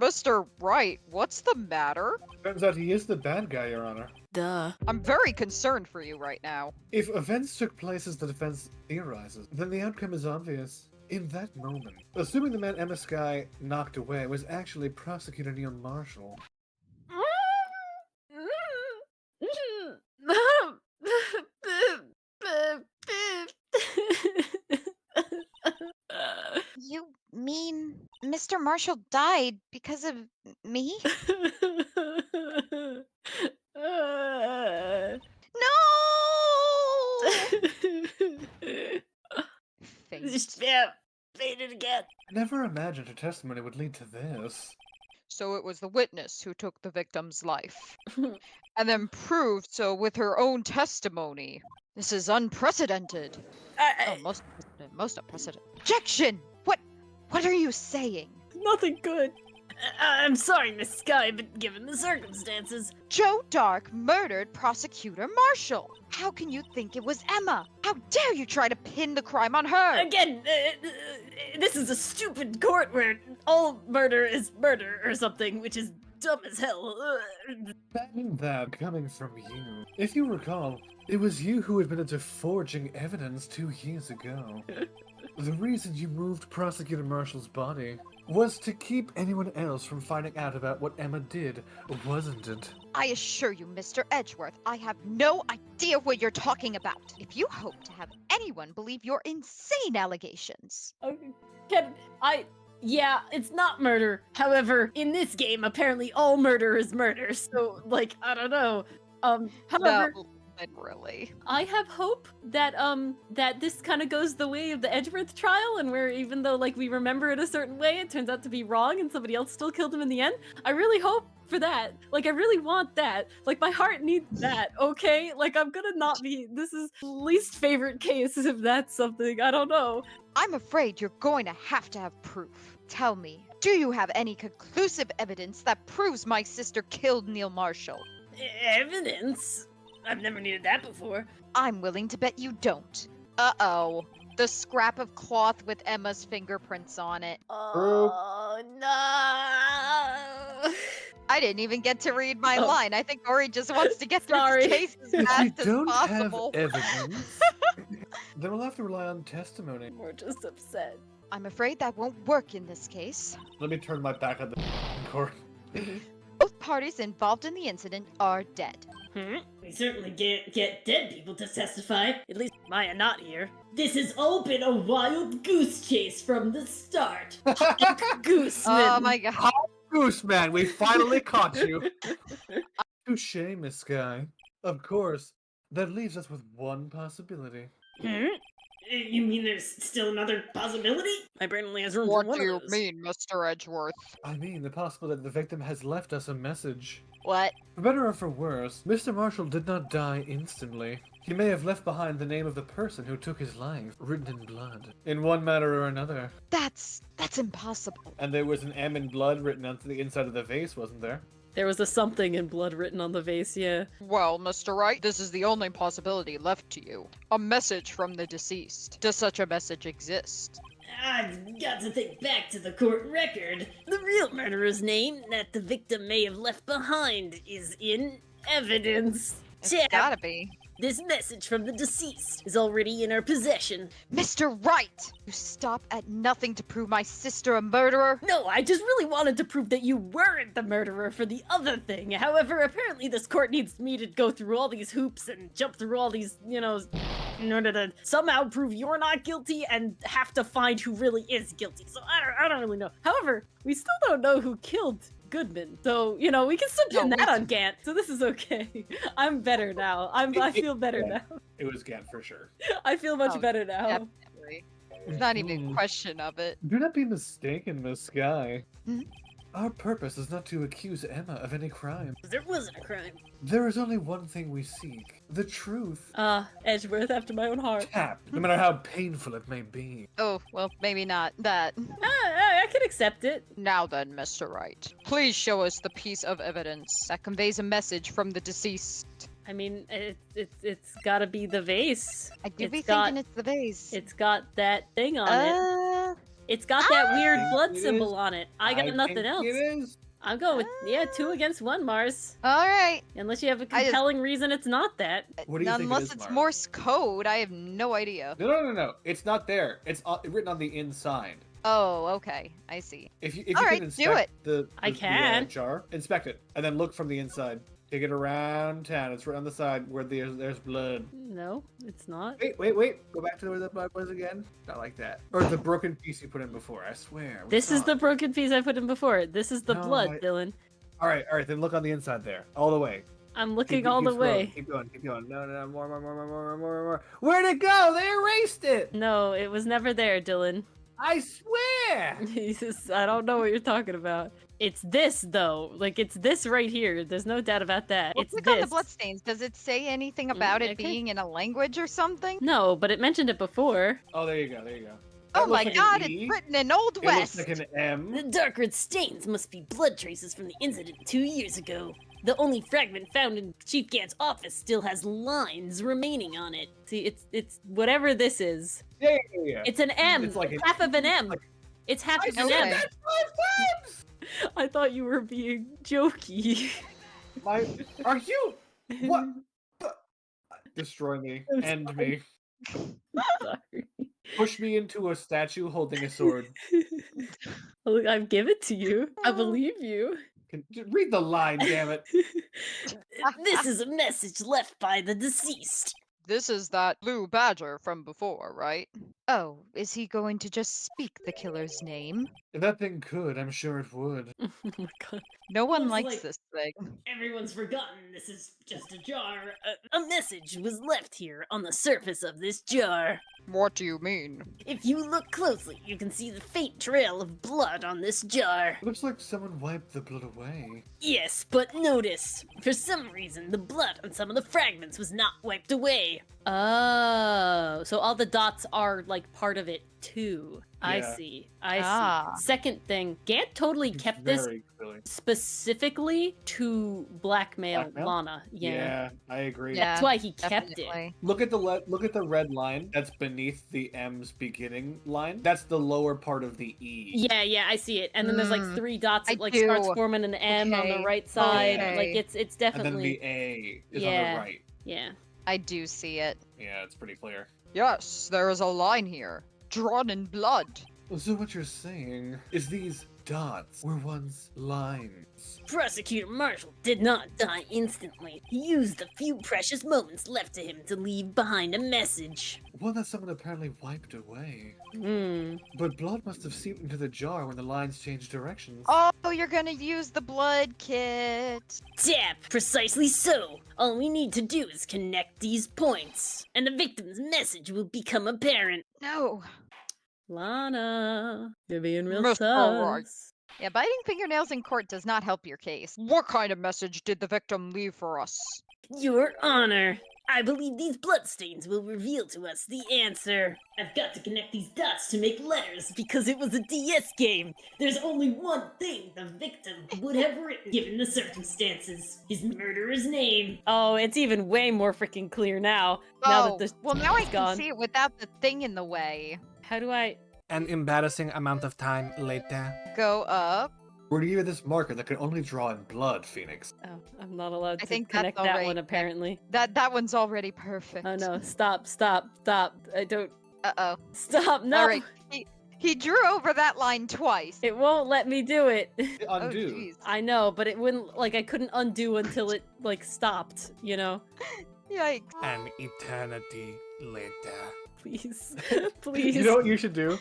Mr. Wright, what's the matter? Turns out he is the bad guy, Your Honor. Duh. I'm very concerned for you right now. If events took place as the defense theorizes, then the outcome is obvious. In that moment, assuming the man Emma Skye knocked away was actually Prosecutor Neil Marshall. You mean Mr. Marshall died because of me? No! Fate. Yeah, faded again. I never imagined her testimony would lead to this. So it was the witness who took the victim's life. And then proved so with her own testimony. This is unprecedented. Oh, most unprecedented. Objection! What are you saying? Nothing good. I'm sorry, Miss Skye, but given the circumstances... Joe Dark murdered Prosecutor Marshall. How can you think it was Emma? How dare you try to pin the crime on her? Again, this is a stupid court where all murder is murder or something, which is dumb as hell. Imagine that coming from you. If you recall, it was you who admitted to forging evidence 2 years ago. The reason you moved Prosecutor Marshall's body was to keep anyone else from finding out about what Emma did, wasn't it? I assure you, Mr. Edgeworth, I have no idea what you're talking about. If you hope to have anyone believe your insane allegations. Yeah, it's not murder. However, in this game, apparently all murder is murder. So, like, I don't know. However, No, literally. I have hope that that this kind of goes the way of the Edgeworth trial, and where even though like we remember it a certain way, it turns out to be wrong, and somebody else still killed him in the end. I really hope for that. Like, I really want that. Like, my heart needs that. Okay, like I'm gonna not be. This is least favorite case if that's something. I don't know. I'm afraid you're going to have proof. Tell me, do you have any conclusive evidence that proves my sister killed Neil Marshall? Evidence? I've never needed that before. I'm willing to bet you don't. Uh-oh. The scrap of cloth with Emma's fingerprints on it. Oh no! I didn't even get to read my Oh. line. I think Ori just wants to get through Sorry. this case as If fast you as don't possible. have evidence, then we'll have to rely on testimony. We're just upset. I'm afraid that won't work in this case. Let me turn my back on the court. Both parties involved in the incident are dead. We certainly can't get dead people to testify. At least Maya not here. This has all been a wild goose chase from the start. Gooseman. Oh my god. Gooseman, we finally caught you. Touche, Miss Skye. Of course, that leaves us with one possibility. You mean there's still another possibility? My brain only has room What for one do you of those. mean, Mr. Edgeworth? I mean, the possibility that the victim has left us a message. What? For better or for worse, Mr. Marshall did not die instantly. He may have left behind the name of the person who took his life, written in blood, in one manner or another. That's impossible. And there was an M in blood written onto the inside of the vase, wasn't there? There was a something in blood written on the vase, yeah. Well, Mr. Wright, this is the only possibility left to you. A message from the deceased. Does such a message exist? I've got to think back to the court record. The real murderer's name that the victim may have left behind is in evidence. It's gotta be. This message from the deceased is already in our possession. Mr. Wright! You stop at nothing to prove my sister a murderer? No, I just really wanted to prove that you weren't the murderer for the other thing. However, apparently this court needs me to go through all these hoops and jump through all these, you know, in order to somehow prove you're not guilty and have to find who really is guilty. So I don't really know. However, we still don't know who killed Goodman. So, you know, we can still pin that on Gant. So this is okay. I'm better now. I feel better now. It was Gant for sure. I feel much Oh, better now. Definitely. It's not even a question of it. Do not be mistaken, Miss Skye. Hmm? Our purpose is not to accuse Emma of any crime. There wasn't a crime. There is only one thing we seek. The truth. Edgeworth after my own heart. Tapped, no matter how painful it may be. Oh, well, maybe not that. I can accept it. Now then, Mr. Wright, please show us the piece of evidence that conveys a message from the deceased. I mean, it's gotta be the vase. I do be It's got- thinking it's the vase. It's got that thing on it. It's got that weird think blood it symbol is. on it. I got nothing think else. It is. I'm going with, yeah, 2 against 1, Mars. All right. Unless you have a compelling reason it's not that. What do you think it Unless is, it's Mark? Morse code, I have no idea. No. It's not there. It's written on the inside. Oh, okay. I see. If you All can right, inspect do it. the I can. jar, inspect it, and then look from the inside. Take it around town. It's right on the side where there's blood. No, it's not. Wait. Go back to where the blood was again. Not like that. Or the broken piece you put in before. I swear. We This is saw the it. broken piece I put in before. This is the No, blood, Dylan. All right. Then look on the inside there, all the way. I'm looking Keep all the scrolling. way. Keep going. No. More. Where'd it go? They erased it. No, it was never there, Dylan. I swear. Jesus, I don't know what you're talking about. It's this, though. Like, it's this right here. There's no doubt about that. Well, It's click this. on the bloodstains. Does it say anything about it okay. being in a language or something? No, but it mentioned it before. Oh, there you go. Oh That my looks like an god, E. it's written in Old It West. looks like an M. The dark red stains must be blood traces from the incident 2 years ago. The only fragment found in Chief Gant's office still has lines remaining on it. See, it's whatever this is. Yeah. It's an M. It's like It's an- half of an M. like- It's half I of said an M. Okay. that 5 times. I thought you were being jokey. Are you? What? Destroy me. I'm End me. Sorry. Push me into a statue holding a sword. Look, I've given it to you. I believe you. Read the line, damn it. This is a message left by the deceased. This is that blue badger from before, right? Oh, is he going to just speak the killer's name? If that thing could, I'm sure it would. Oh my god. No one Looks likes like- this thing. Everyone's forgotten this is just a jar. A message was left here on the surface of this jar. What do you mean? If you look closely, you can see the faint trail of blood on this jar. Looks like someone wiped the blood away. Yes, but notice, for some reason, the blood on some of the fragments was not wiped away. Oh, so all the dots are like part of it too. I Yeah. see. I Ah. see. Second thing, Gant totally It's kept this very silly. specifically to blackmail Blackmail? Lana. Yeah. I agree. Yeah. That's why he kept it. Definitely. Look at the red line that's beneath the M's beginning line. That's the lower part of the E. Yeah, I see it. And then there's like Mm, 3 dots I that like starts do. forming an M on the Okay, right side. okay. Like it's And then definitely the A is on Yeah. the right. yeah. I do see it. Yeah, it's pretty clear. Yes, there is a line here. Drawn in blood. So what you're saying is these dots were once lines. Prosecutor Marshall did not die instantly. He used the few precious moments left to him to leave behind a message. One that someone apparently wiped away. Hmm. But blood must have seeped into the jar when the lines changed directions. Oh, you're gonna use the blood kit. Tap! Precisely so! All we need to do is connect these points, and the victim's message will become apparent. No. Lana, you're being real Mr. Wright. sus. Yeah, biting fingernails in court does not help your case. What kind of message did the victim leave for us? Your Honor, I believe these bloodstains will reveal to us the answer. I've got to connect these dots to make letters because it was a DS game. There's only one thing the victim would have written given the circumstances. His murderer's name. Oh, it's even way more freaking clear now. Well, now I can see it without the thing in the way. How do I... An embarrassing amount of time later. Go up. We're given this marker that can only draw in blood, Phoenix. Oh, I'm not allowed I to think that's connect that already one apparently. That one's already perfect. Oh no, stop. I don't... Uh-oh. Stop, no! All right. He drew over that line twice. It won't let me do it. Undo. Oh, jeez. I know, but it wouldn't, like, I couldn't undo until it, like, stopped, you know? Yikes. An eternity later. Please. Please. You know what you should do?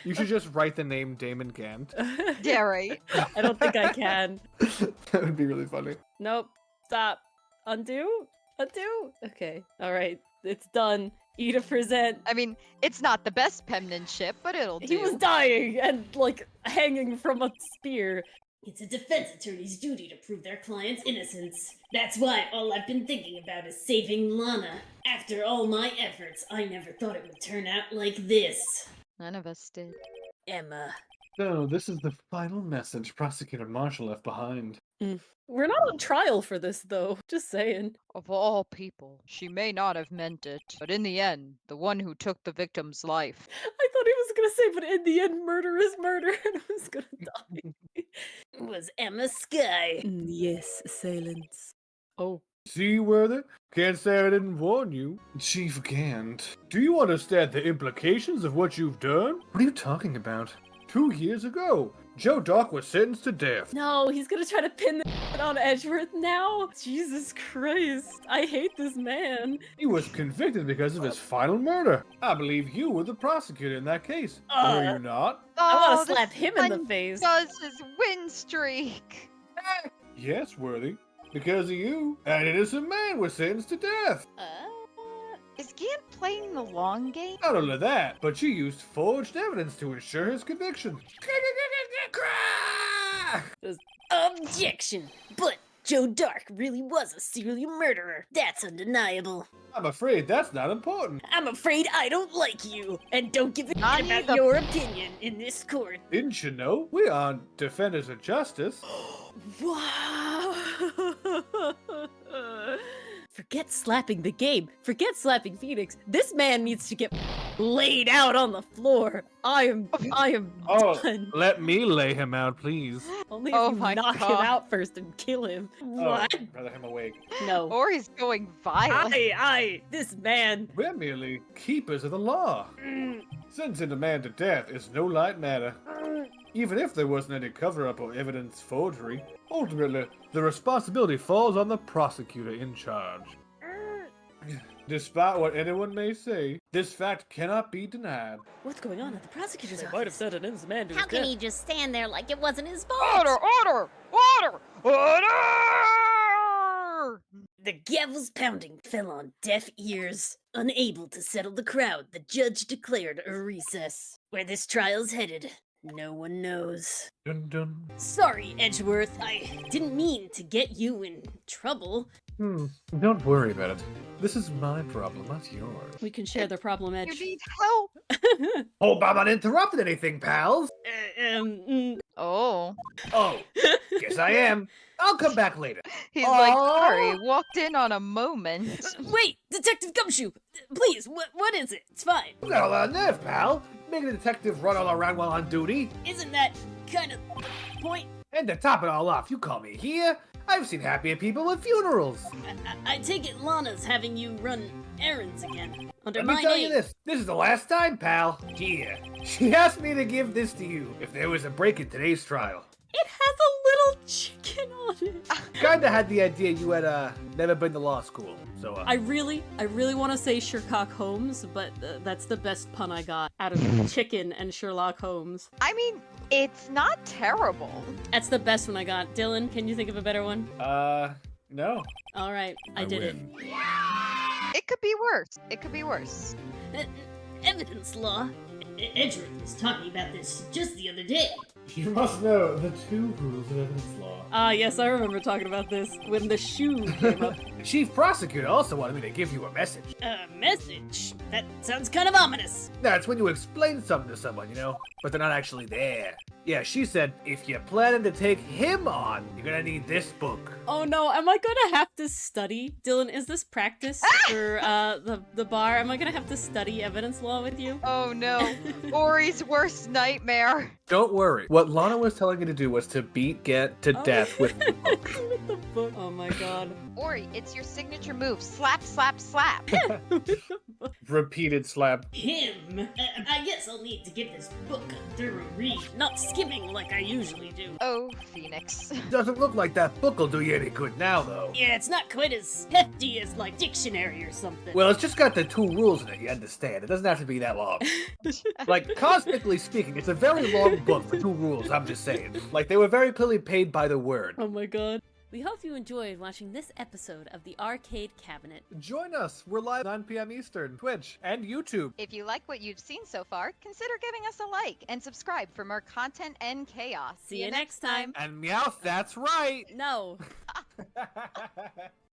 You should just write the name Damon Gant. Yeah, right. I don't think I can. That would be really funny. Nope. Stop. Undo? Undo? Okay. Alright. It's done. Eat a present. I mean, it's not the best penmanship, but it'll do. He was dying and, like, hanging from a spear. It's a defense attorney's duty to prove their client's innocence. That's why all I've been thinking about is saving Lana. After all my efforts, I never thought it would turn out like this. None of us did. Emma, So, this is the final message Prosecutor Marshall left behind. We're not on trial for this, though. Just saying. Of all people, she may not have meant it, but in the end, the one who took the victim's life. I thought he was gonna say, but in the end, murder is murder, and I was gonna die. Was Emma Sky. Yes, silence. Oh. Seaworthy? Can't say I didn't warn you. Chief Gant, do you understand the implications of what you've done? What are you talking about? 2 years ago, Joe Dock was sentenced to death. No, he's gonna try to pin the on Edgeworth now? Jesus Christ. I hate this man. He was convicted because of his final murder. I believe you were the prosecutor in that case. Were you not? I wanna this slap him in the son face. Does his win streak. Yes, Worthy. Because of you, an innocent man was sentenced to death. Is Gant playing the long game? Not only that, but you used forged evidence to ensure his conviction. Objection! But Joe Dark really was a serial murderer. That's undeniable. I'm afraid that's not important. I'm afraid I don't like you, and don't give a Not shit about either. your opinion in this court. Didn't you know? We aren't defenders of justice. Wow! Forget slapping the game. Forget slapping Phoenix. This man needs to get laid out on the floor. I am done. Let me lay him out, please. Only if Oh you my knock him God. out first and kill him. What? Rather him awake. No. Or he's going violent. This man. We're merely keepers of the law. Sentencing a man to death is no light matter. Even if there wasn't any cover-up or evidence forgery, ultimately, the responsibility falls on the prosecutor in charge. Despite what anyone may say, this fact cannot be denied. What's going on at the prosecutor's office? Might have said an innocent man to How can he just stand there like it wasn't his fault? Order! Order! Order! Order! The gavel's pounding fell on deaf ears. Unable to settle the crowd, the judge declared a recess. Where this trial's headed, no one knows. Dun dun. Sorry, Edgeworth. I didn't mean to get you in trouble. Don't worry about it. This is my problem, not yours. We can share the problem, You Edge. need help! Hope I'm not interrupted anything, pals. Oh. Oh, yes I am. I'll come back later. He's like, sorry, walked in on a moment. Wait, Detective Gumshoe! Please, what is it? It's fine. You got a lot of nerve, pal. Making a detective run all around while on duty. Isn't that kind of point? And to top it all off, you call me here? I've seen happier people at funerals. I take it Lana's having you run errands again. Under Let my me tell name. you this. This is the last time, pal. Here. She asked me to give this to you if there was a break in today's trial. It has a little chicken on it. Kinda had the idea you had, never been to law school, so, I really want to say Sherlock Holmes, but that's the best pun I got out of chicken and Sherlock Holmes. I mean, it's not terrible. That's the best one I got. Dylan, can you think of a better one? no. All right, I did it. It could be worse. It could be worse. Evidence law. Edgeworth was talking about this just the other day. You must know the 2 rules of evidence law. Ah, yes, I remember talking about this when the shoe came up. The chief prosecutor also wanted me to give you a message. A message? That sounds kind of ominous. That's when you explain something to someone, you know, but they're not actually there. Yeah, she said, if you're planning to take him on, you're gonna need this book. Oh no, am I gonna have to study? Dylan, is this practice for the bar? Am I gonna have to study evidence law with you? Oh no. Ori's worst nightmare. Don't worry. What Lana was telling you to do was to beat Get to death with the book. With the book. Oh my god. Ori, it's your signature move. Slap, slap, slap. Repeated slap. Him? I guess I'll need to give this book a thorough read, not skimming like I usually do. Oh, Phoenix. Doesn't look like that book will do you any good now, though. Yeah, it's not quite as hefty as like dictionary or something. Well, it's just got the 2 rules in it, you understand. It doesn't have to be that long. Like, cosmically speaking, it's a very long book for 2 rules, I'm just saying. Like, they were very clearly paid by the word. Oh my god. We hope you enjoyed watching this episode of the Arcade Cabinet. Join us. We're live 9 p.m. Eastern, Twitch, and YouTube. If you like what you've seen so far, consider giving us a like and subscribe for more content and chaos. See you next time. And Meowth, that's right! No.